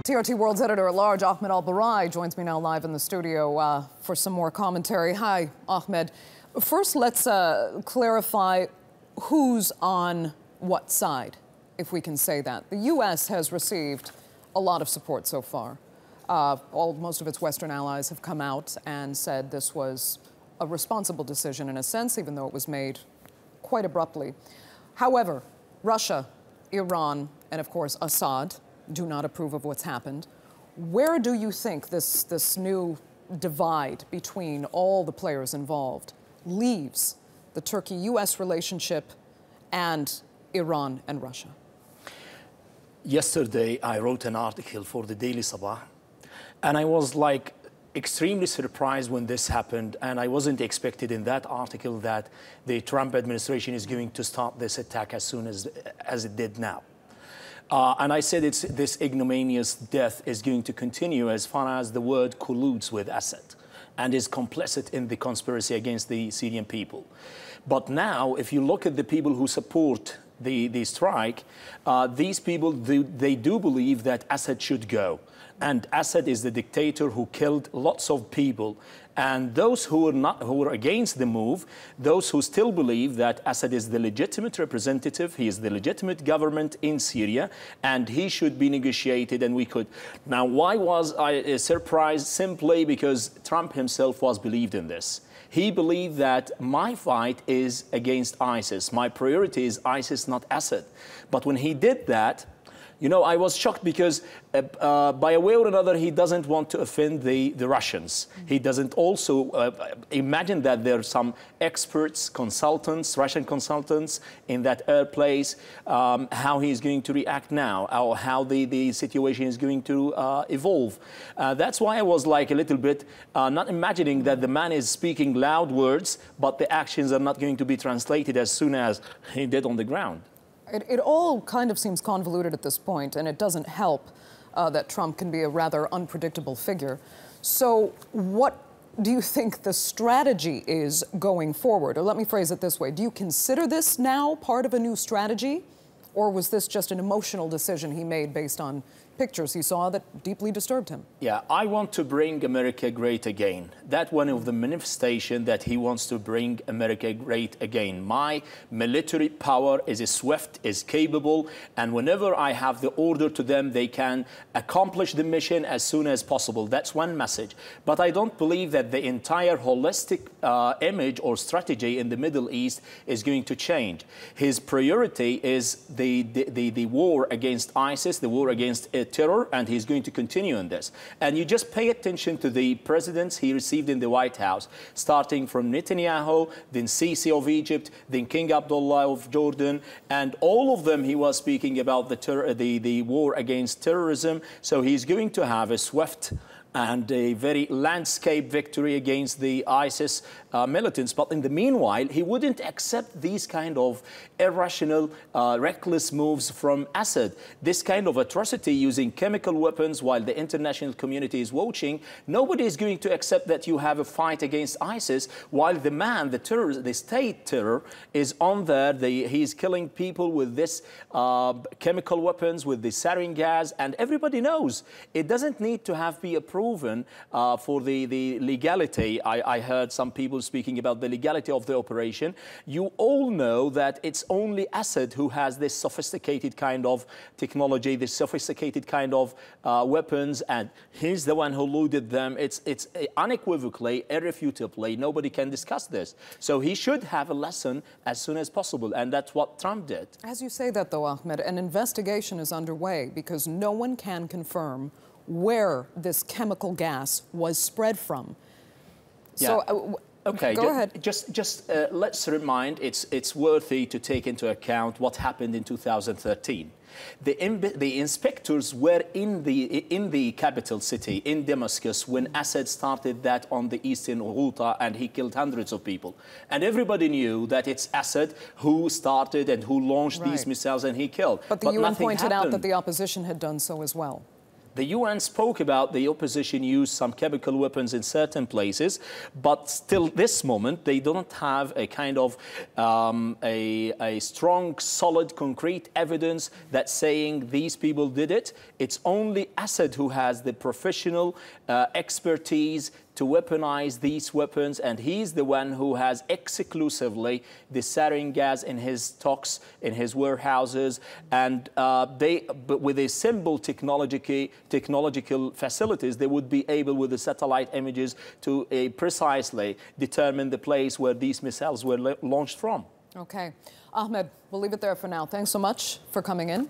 TRT World's editor-at-large, Ahmed Burai, joins me now live in the studio for some more commentary. Hi, Ahmed. First, let's clarify who's on what side, if we can say that. The U.S. has received a lot of support so far. Most of its Western allies have come out and said this was a responsible decision in a sense, even though it was made quite abruptly. However, Russia, Iran, and of course Assad do not approve of what's happened. Where do you think this new divide between all the players involved leaves the Turkey-U.S. relationship and Iran and Russia? Yesterday, I wrote an article for the Daily Sabah, and I was extremely surprised when this happened, and I wasn't expected in that article that the Trump administration is going to start this attack as soon as it did now. And I said this ignominious death is going to continue as far as the world colludes with Assad and is complicit in the conspiracy against the Syrian people. But now, if you look at the people who support the strike, these people, they do believe that Assad should go. And Assad is the dictator who killed lots of people. And those who are against the move, those who still believe that Assad is the legitimate representative, he is the legitimate government in Syria, and he should be negotiated, and we could. Now, why was I surprised? Simply because Trump himself was believed in this. He believed that my fight is against ISIS. My priority is ISIS, not Assad. But when he did that, you know, I was shocked because by a way or another, he doesn't want to offend the Russians. He doesn't also imagine that there are some experts, consultants, Russian consultants in that place, how he's going to react now, or how the situation is going to evolve. That's why I was a little bit not imagining that the man is speaking loud words, but the actions are not going to be translated as soon as he did on the ground. It all kind of seems convoluted at this point, and it doesn't help that Trump can be a rather unpredictable figure. So what do you think the strategy is going forward? Or let me phrase it this way. Do you consider this now part of a new strategy? Or was this just an emotional decision he made based on pictures he saw that deeply disturbed him? Yeah, I want to bring America great again. That's one of the manifestations that he wants to bring America great again. My military power is swift, is capable, and whenever I have the order to them, they can accomplish the mission as soon as possible. That's one message. But I don't believe that the entire holistic image or strategy in the Middle East is going to change. His priority is the war against ISIS, the war against terror, and he's going to continue in this. And you just pay attention to the presidents he received in the White House, starting from Netanyahu, then Sisi of Egypt, then King Abdullah of Jordan, and all of them he was speaking about the war against terrorism. So he's going to have a swift and a very landscape victory against the ISIS militants. But in the meanwhile, he wouldn't accept these kind of irrational, reckless moves from Assad. This kind of atrocity using chemical weapons while the international community is watching, nobody is going to accept that you have a fight against ISIS while the man, the terrorist, the state terror is on there. He's killing people with this chemical weapons, with the sarin gas, and everybody knows it doesn't need to be proven for the legality. I heard some people speaking about the legality of the operation. You all know that it's only Assad who has this sophisticated kind of technology, this sophisticated kind of weapons, and he's the one who looted them. It's unequivocally, irrefutably, nobody can discuss this. So he should have a lesson as soon as possible, and that's what Trump did. As you say that, though, Ahmed, an investigation is underway because no one can confirm where this chemical gas was spread from. Yeah. So, okay, go ahead. Just let's remind, it's worthy to take into account what happened in 2013. The inspectors were in the capital city, in Damascus, when Assad started that on the eastern Ghouta, and he killed hundreds of people. And everybody knew that it's Assad who started and who launched these missiles, and he killed. But the UN pointed out that the opposition had done so as well. The UN spoke about the opposition use some chemical weapons in certain places, but still this moment they don't have a kind of a strong, solid, concrete evidence that saying these people did it. It's only Assad who has the professional expertise to weaponize these weapons, and he's the one who has exclusively the sarin gas in his stocks, in his warehouses, and but with a simple technological facilities, they would be able, with the satellite images, to precisely determine the place where these missiles were launched from. Okay. Ahmed, we'll leave it there for now. Thanks so much for coming in.